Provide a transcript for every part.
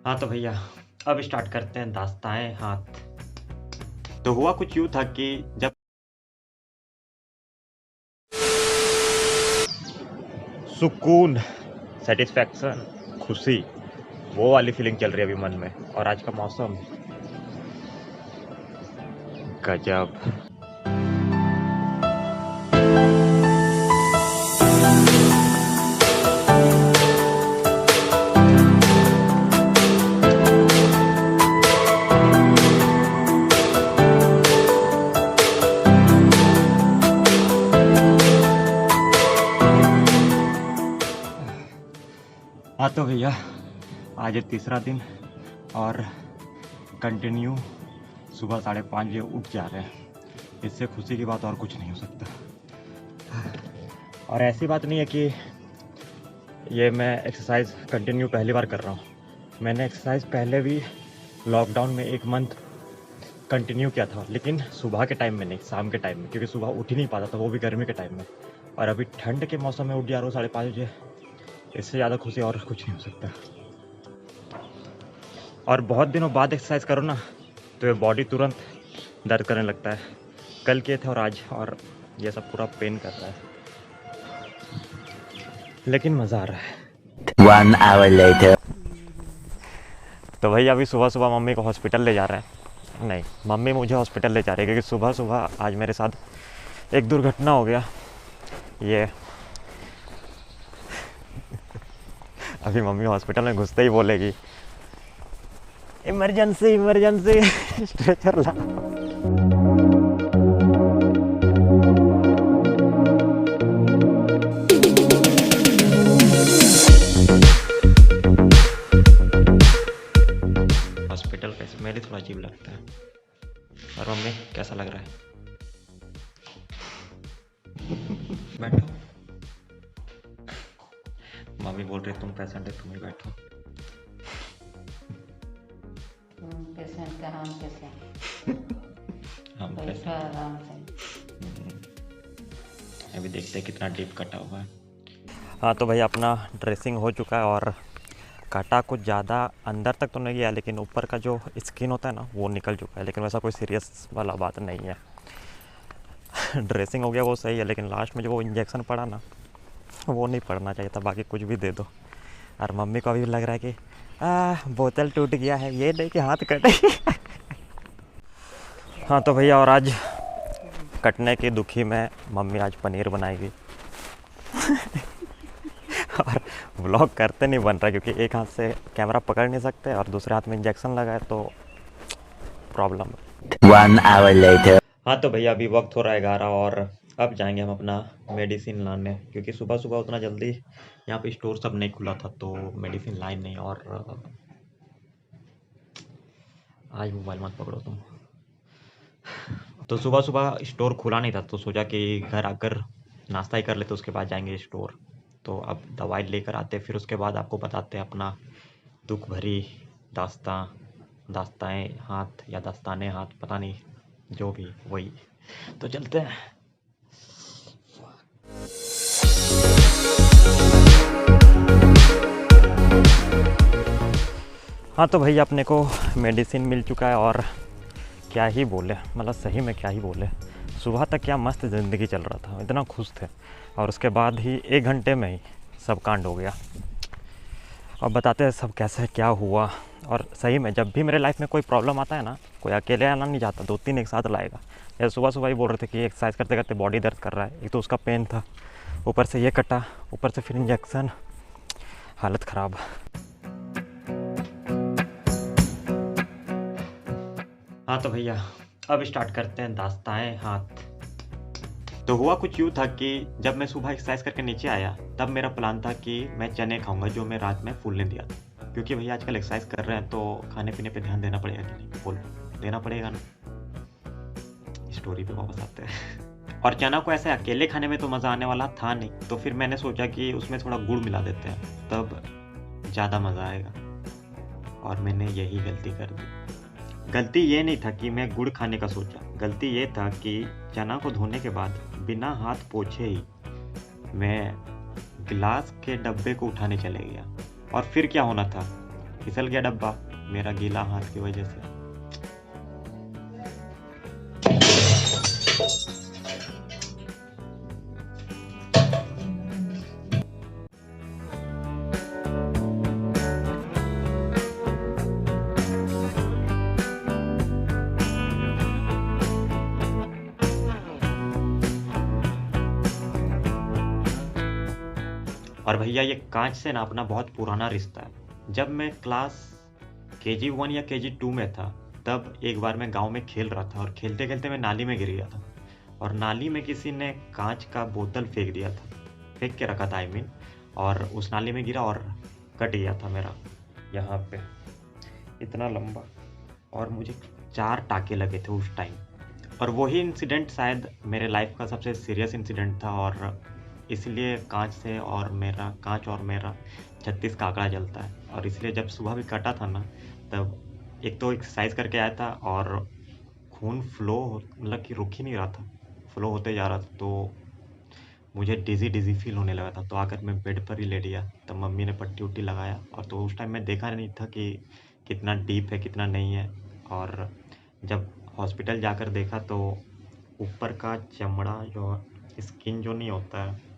हाँ तो भैया, अब स्टार्ट करते हैं दास्तान हाथ। तो हुआ कुछ यूँ था कि जब सुकून, सैटिस्फैक्शन, खुशी, वो वाली फीलिंग चल रही है अभी मन में। और आज का मौसम गजब। हाँ तो भैया, आज है तीसरा दिन और कंटिन्यू सुबह 5:30 बजे उठ जा रहे हैं। इससे खुशी की बात और कुछ नहीं हो सकता। और ऐसी बात नहीं है कि ये मैं एक्सरसाइज कंटिन्यू पहली बार कर रहा हूँ। मैंने एक्सरसाइज पहले भी लॉकडाउन में 1 मंथ कंटिन्यू किया था, लेकिन सुबह के टाइम में नहीं, शाम के टाइम में, क्योंकि सुबह उठ ही नहीं पाता था, वो भी गर्मी के टाइम में। और अभी ठंड के मौसम में उठ जा रहा हूँ 5:30 बजे। इससे ज़्यादा खुशी और कुछ नहीं हो सकता। और बहुत दिनों बाद एक्सरसाइज करो ना, तो ये बॉडी तुरंत दर्द करने लगता है। कल किए थे और आज, और ये सब पूरा पेन कर रहा है, लेकिन मज़ा आ रहा है। 1 hour later. तो भाई अभी सुबह सुबह मम्मी को हॉस्पिटल ले जा रहे हैं। नहीं, मम्मी मुझे हॉस्पिटल ले जा रही है, क्योंकि सुबह सुबह आज मेरे साथ एक दुर्घटना हो गया। ये अभी मम्मी हॉस्पिटल में घुसते ही बोलेगी, इमरजेंसी इमरजेंसी, स्ट्रेचर ला। हॉस्पिटल का स्मेल ही थोड़ा अजीब लगता है। और मम्मी कैसा लग रहा है? बैठो। मम्मी बोल रही तुम पेशेंट है, तुम ही बैठो। पेशेंट का हम पेशेंट हम बैठो कैसे? आराम से। अभी देखते हैं कितना डीप कटा हुआ है। हाँ तो भाई अपना ड्रेसिंग हो चुका है, और काटा कुछ ज़्यादा अंदर तक तो नहीं गया, लेकिन ऊपर का जो स्किन होता है ना, वो निकल चुका है। लेकिन वैसा कोई सीरियस वाला बात नहीं है। ड्रेसिंग हो गया वो सही है, लेकिन लास्ट में जो वो इंजेक्शन पड़ा ना, वो नहीं पड़ना चाहिए था। बाकी कुछ भी दे दो। और मम्मी को अभी लग रहा है कि बोतल टूट गया है, ये नहीं कि हाथ कटे। हाँ तो भैया, और आज कटने की दुखी में मम्मी आज पनीर बनाएगी। और व्लॉग करते नहीं बन रहा, क्योंकि एक हाथ से कैमरा पकड़ नहीं सकते और दूसरे हाथ में इंजेक्शन लगा है, तो प्रॉब्लम है। 1 hour later. हाँ तो भैया अभी वक्त हो रहा है 11, और अब जाएंगे हम अपना मेडिसिन लाने, क्योंकि सुबह सुबह उतना जल्दी यहाँ पे स्टोर सब नहीं खुला था, तो मेडिसिन लाई नहीं। और आज मोबाइल मत पकड़ो तुम। तो सुबह सुबह स्टोर खुला नहीं था, तो सोचा कि घर आकर नाश्ता ही कर लेते, उसके बाद जाएंगे स्टोर। तो अब दवाई लेकर आते, फिर उसके बाद आपको बताते हैं अपना दुख भरी दास्तां, दास्ताएं हाथ या दास्ताने हाथ, पता नहीं, जो भी वही। तो चलते हैं। हाँ तो भैया अपने को मेडिसिन मिल चुका है, और क्या ही बोले, मतलब सही में क्या ही बोले। सुबह तक क्या मस्त ज़िंदगी चल रहा था, इतना खुश थे, और उसके बाद ही 1 घंटे में ही सब कांड हो गया। अब बताते हैं सब कैसे क्या हुआ। और सही में जब भी मेरे लाइफ में कोई प्रॉब्लम आता है ना, कोई अकेले आना नहीं चाहता, 2-3 एक साथ लाएगा। जैसे सुबह सुबह ही बोल रहे थे कि एक्सरसाइज करते करते बॉडी दर्द कर रहा है, एक तो उसका पेन था, ऊपर से ये कटा, ऊपर से फिर इंजेक्शन, हालत ख़राब। हाँ तो भैया अब स्टार्ट करते हैं दास्तान हाथ। तो हुआ कुछ यूँ था कि जब मैं सुबह एक्सरसाइज करके नीचे आया, तब मेरा प्लान था कि मैं चने खाऊंगा, जो मैं रात में फूलने दिया था। क्योंकि भैया आजकल एक्सरसाइज कर रहे हैं, तो खाने पीने पे ध्यान देना पड़ेगा कि नहीं, बोल देना पड़ेगा ना। स्टोरी पे वापस आते हैं। और चना को ऐसे अकेले खाने में तो मज़ा आने वाला था नहीं, तो फिर मैंने सोचा कि उसमें थोड़ा गुड़ मिला देते हैं, तब ज़्यादा मज़ा आएगा। और मैंने यही गलती कर दी। गलती ये नहीं था कि मैं गुड़ खाने का सोचा, गलती ये था कि चना को धोने के बाद बिना हाथ पोछे ही मैं गिलास के डब्बे को उठाने चले गया। और फिर क्या होना था, फिसल गया डब्बा मेरा गीला हाथ की वजह से। और भैया ये कांच से ना अपना बहुत पुराना रिश्ता है। जब मैं क्लास KG1 या KG2 में था तब एक बार मैं गांव में खेल रहा था और खेलते खेलते मैं नाली में गिर गया था और नाली में किसी ने कांच का बोतल फेंक दिया था, फेंक के रखा था आई मीन, और उस नाली में गिरा और कट गया था मेरा यहाँ पे इतना लंबा, और मुझे 4 टाके लगे थे उस टाइम। और वही इंसिडेंट शायद मेरे लाइफ का सबसे सीरियस इंसिडेंट था और इसलिए कांच और मेरा 36 का आंकड़ा जलता है। और इसलिए जब सुबह भी कटा था ना तब एक तो एक्सरसाइज करके आया था और खून फ्लो मतलब कि रुक ही नहीं रहा था, फ्लो होते जा रहा था, तो मुझे डिज़ी फील होने लगा था। तो आकर मैं बेड पर ही लेट गया, तब मम्मी ने पट्टी उट्टी लगाया और तो उस टाइम मैं देखा नहीं था कि कितना डीप है कितना नहीं है। और जब हॉस्पिटल जाकर देखा तो ऊपर का चमड़ा जो स्किन जो नहीं होता है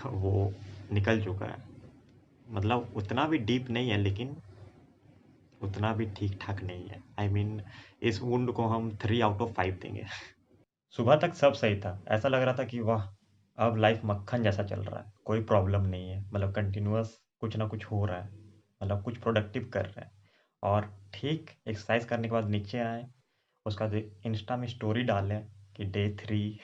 वो निकल चुका है। मतलब उतना भी डीप नहीं है लेकिन उतना भी ठीक ठाक नहीं है। आई मीन इस वुंड को हम 3 आउट ऑफ 5 देंगे। सुबह तक सब सही था, ऐसा लग रहा था कि वाह अब लाइफ मक्खन जैसा चल रहा है, कोई प्रॉब्लम नहीं है, मतलब कंटिन्यूअस कुछ ना कुछ हो रहा है, मतलब कुछ प्रोडक्टिव कर रहे हैं। और ठीक एक्सरसाइज करने के बाद नीचे आए, उसका इंस्टा में स्टोरी डालें कि डे 3,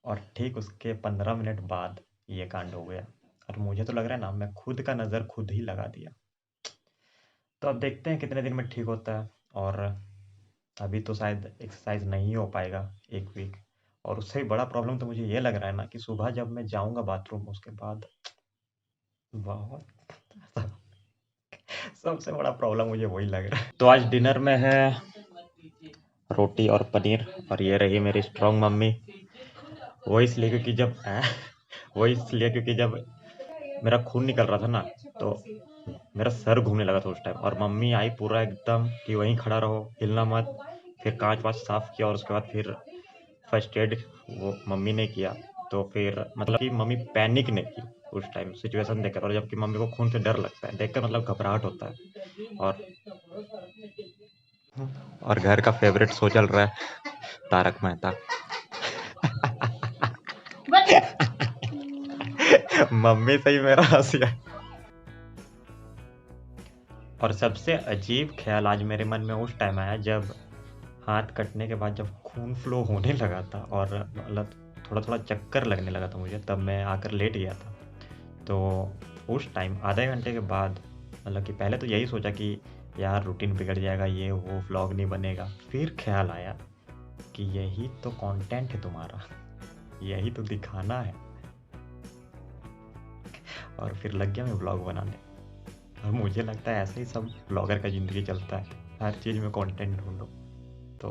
और ठीक उसके 15 मिनट बाद ये कांड हो गया। और मुझे तो लग रहा है ना मैं खुद का नज़र खुद ही लगा दिया। तो अब देखते हैं कितने दिन में ठीक होता है। और अभी तो शायद एक्सरसाइज नहीं हो पाएगा 1 वीक। और उससे भी बड़ा प्रॉब्लम तो मुझे ये लग रहा है ना कि सुबह जब मैं जाऊंगा बाथरूम उसके बाद बहुत सबसे बड़ा प्रॉब्लम मुझे वही लग रहा है। तो आज डिनर में है रोटी और पनीर, और ये रही मेरी स्ट्रॉन्ग मम्मी। वो इसलिए क्योंकि जब वो इसलिए क्योंकि जब मेरा खून निकल रहा था ना तो मेरा सर घूमने लगा था उस टाइम, और मम्मी आई पूरा एकदम कि वहीं खड़ा रहो, हिलना मत। फिर कांच वाच साफ किया और उसके बाद फिर फर्स्ट एड वो मम्मी ने किया। तो फिर मतलब कि मम्मी पैनिक नहीं की उस टाइम सिचुएशन देखकर, और जबकि मम्मी को खून से डर लगता है देखकर, मतलब घबराहट होता है। और घर का फेवरेट शो चल रहा है तारक मेहता। मम्मी से ही मेरा हंसी है। और सबसे अजीब ख्याल आज मेरे मन में उस टाइम आया जब हाथ कटने के बाद जब खून फ्लो होने लगा था और मतलब थोड़ा थोड़ा चक्कर लगने लगा था मुझे, तब मैं आकर लेट गया था। तो उस टाइम आधे घंटे के बाद मतलब कि पहले तो यही सोचा कि यार रूटीन बिगड़ जाएगा, ये वो व्लॉग नहीं बनेगा। फिर ख्याल आया कि यही तो कंटेंट है तुम्हारा, यही तो दिखाना है। और फिर लग गया मैं व्लॉग बनाने। और मुझे लगता है ऐसे ही सब ब्लॉगर का ज़िंदगी चलता है, हर चीज़ में कंटेंट ढूंढो। तो